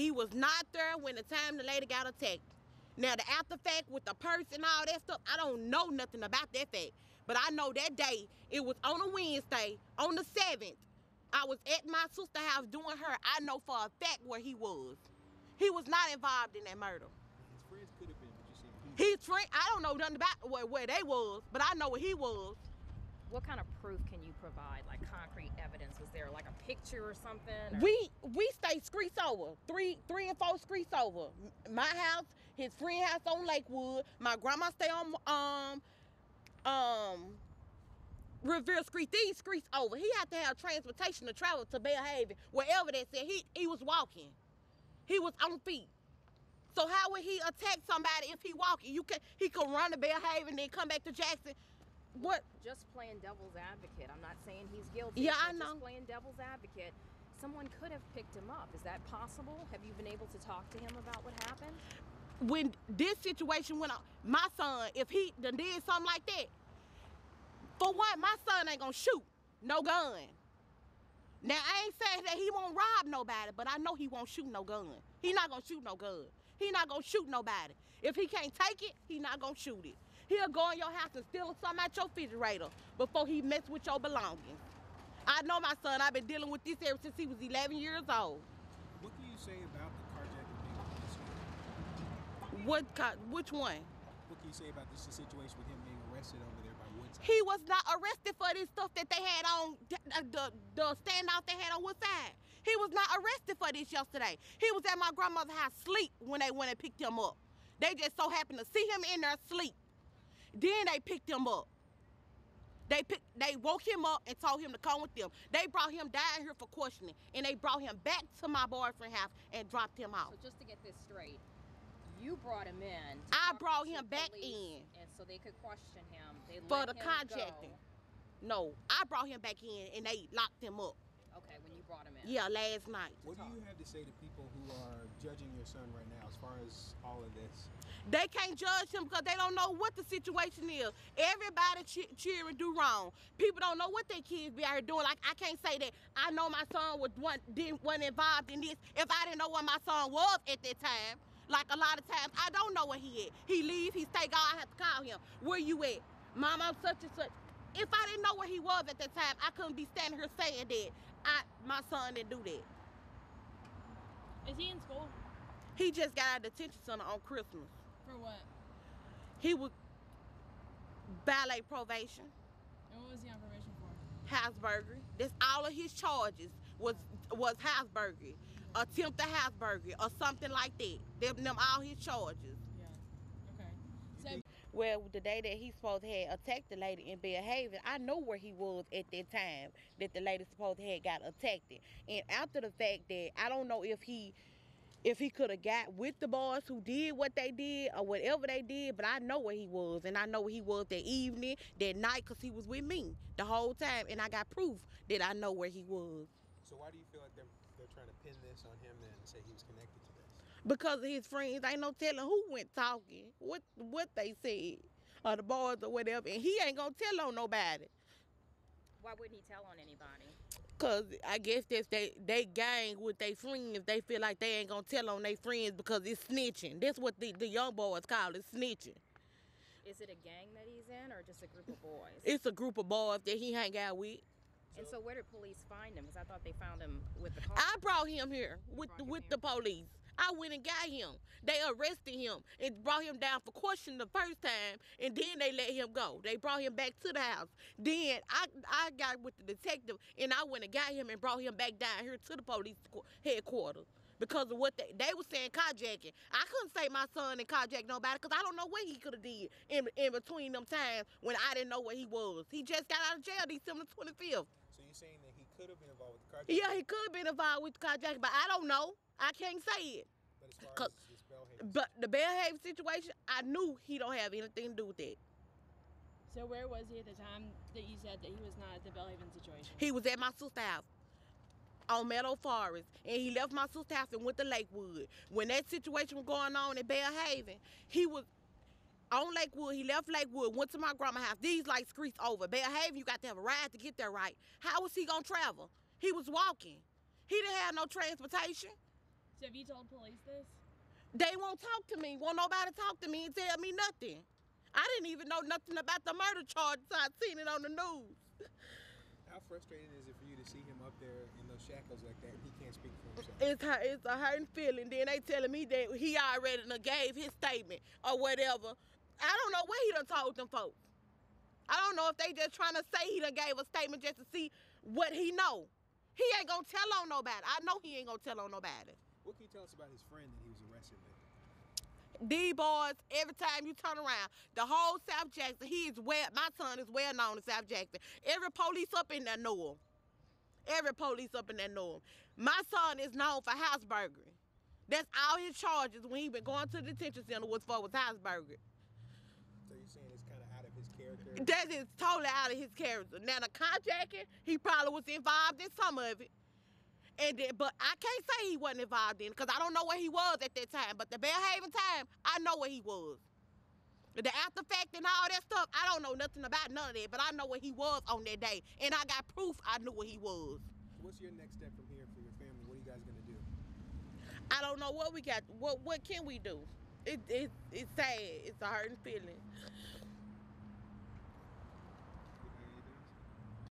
he was not there when the time the lady got attacked. Now, the after fact with the purse and all that stuff, I don't know nothing about that fact. But I know that day, it was on a Wednesday, on the 7th. I was at my sister's house doing her. I know for a fact where he was. He was not involved in that murder. His friends could have been, but you said his friend, I don't know nothing about where they was, but I know where he was. What kind of proof can you provide, like concrete evidence? Was there like a picture or something? Or? We stay streets over, three and four streets over. My house, his friend house on Lakewood. My grandma stay on Revere Street. These streets over. He had to have transportation to travel to Bellhaven, wherever they said he was walking. He was on feet. So how would he attack somebody if he walking? He could run to Bellhaven, then come back to Jackson. What? Just playing devil's advocate. I'm not saying he's guilty. Yeah, I know. Just playing devil's advocate. Someone could have picked him up. Is that possible? Have you been able to talk to him about what happened? When this situation went on, my son, if he done did something like that, for one, my son ain't gonna shoot no gun. Now, I ain't saying that he won't rob nobody, but I know he won't shoot no gun. He not gonna shoot no gun. He not gonna shoot nobody. If he can't take it, he not gonna shoot it. He'll go in your house and steal something out your refrigerator before he mess with your belongings. I know my son. I've been dealing with this ever since he was 11 years old. What can you say about the carjacking being Which one? What can you say about this situation with him being arrested over there by Woodside? He was not arrested for this stuff that they had on, the standoff they had on Woodside. He was not arrested for this yesterday. He was at my grandmother's house sleep when they went and picked him up. They just so happened to see him in there sleep. Then they picked him up. They woke him up and told him to come with them. They brought him down here for questioning, and they brought him back to my boyfriend's house and dropped him off. So just to get this straight, you brought him in. I brought him back in. And so they could question him. They for let the him carjacking. Go. No, I brought him back in, and they locked him up. Okay, when you brought him in. Yeah, last night. What do you have to say to people who are judging your son right now as far as all of this? They can't judge him because they don't know what the situation is. Everybody cheering do wrong. People don't know what their kids be out here doing. Like, I can't say that I know my son wasn't involved in this if I didn't know what my son was at that time. Like, a lot of times, I don't know where he at. He leave, he stay gone, I have to call him. Where you at? Mom, I'm such and such. If I didn't know where he was at that time, I couldn't be standing here saying that my son didn't do that. Is he in school? He just got out of detention center on Christmas. For what? He was ballet probation. And what was he on probation for? House burglary. That's all of his charges was house burglary, attempted house burglary, or something like that. Them all his charges. Yeah. Okay. So. Well, the day that he supposed to have attacked the lady in Bellhaven, I know where he was at that time that the lady supposed to have got attacked. And after the fact that I don't know if he could have got with the boys who did what they did or whatever they did, but I know where he was, and I know where he was that evening, that night, because he was with me the whole time, and I got proof that I know where he was. So why do you feel like they're trying to pin this on him then and say he was connected to this? Because of his friends. Ain't no telling who went talking, what they said, or the boys or whatever, and he ain't gonna tell on nobody. Why wouldn't he tell on anybody? Because I guess that's they gang with their friends. They feel like they ain't gonna tell on their friends because it's snitching. That's what the young boys call it, snitching. Is it a gang that he's in or just a group of boys? It's a group of boys that he hang out with. And so where did police find him? Because I thought they found him with the car. I brought him here with the police. I went and got him. They arrested him and brought him down for questioning the first time, and then they let him go. They brought him back to the house. Then I got with the detective, and I went and got him and brought him back down here to the police headquarters because of what they were saying carjacking. I couldn't say my son and carjack nobody because I don't know what he could have did in between them times when I didn't know where he was. He just got out of jail December 25th. So you're saying that he could have been involved with the carjacking? Yeah, he could have been involved with the carjacking, but I don't know. I can't say it. But as far as this Bellhaven, but the Bellhaven situation, I knew he don't have anything to do with that. So where was he at the time that you said that he was not at the Bellhaven situation? He was at my sister's house on Meadow Forest, and he left my sister's house and went to Lakewood. When that situation was going on in Bellhaven, he was on Lakewood. He left Lakewood, went to my grandma's house. These like streets over. Bellhaven, you got to have a ride to get there, right? How was he gonna travel? He was walking. He didn't have no transportation. So have you told police this? They won't talk to me. Won't nobody talk to me and tell me nothing. I didn't even know nothing about the murder charge until I seen it on the news. How frustrating is it for you to see him up there in those shackles like that and he can't speak for himself? It's a hurting feeling. Then they telling me that he already done gave his statement or whatever. I don't know what he done told them folks. I don't know if they just trying to say he done gave a statement just to see what he know. He ain't gonna tell on nobody. I know he ain't gonna tell on nobody. What can you tell us about his friend that he was arrested with? These boys, every time you turn around, the whole South Jackson, my son is well known in South Jackson. Every police up in there know him. Every police up in there know him. My son is known for house burglary. That's all his charges when he been going to the detention center was house burglary. So you're saying it's kind of out of his character? That is totally out of his character. Now the carjacking, he probably was involved in some of it. But I can't say he wasn't involved in it because I don't know where he was at that time. But the Bellhaven time, I know where he was. The after fact and all that stuff, I don't know nothing about none of that. But I know where he was on that day. And I got proof I knew where he was. What's your next step from here for your family? What are you guys going to do? I don't know what we got. What can we do? It's sad. It's a hurting feeling.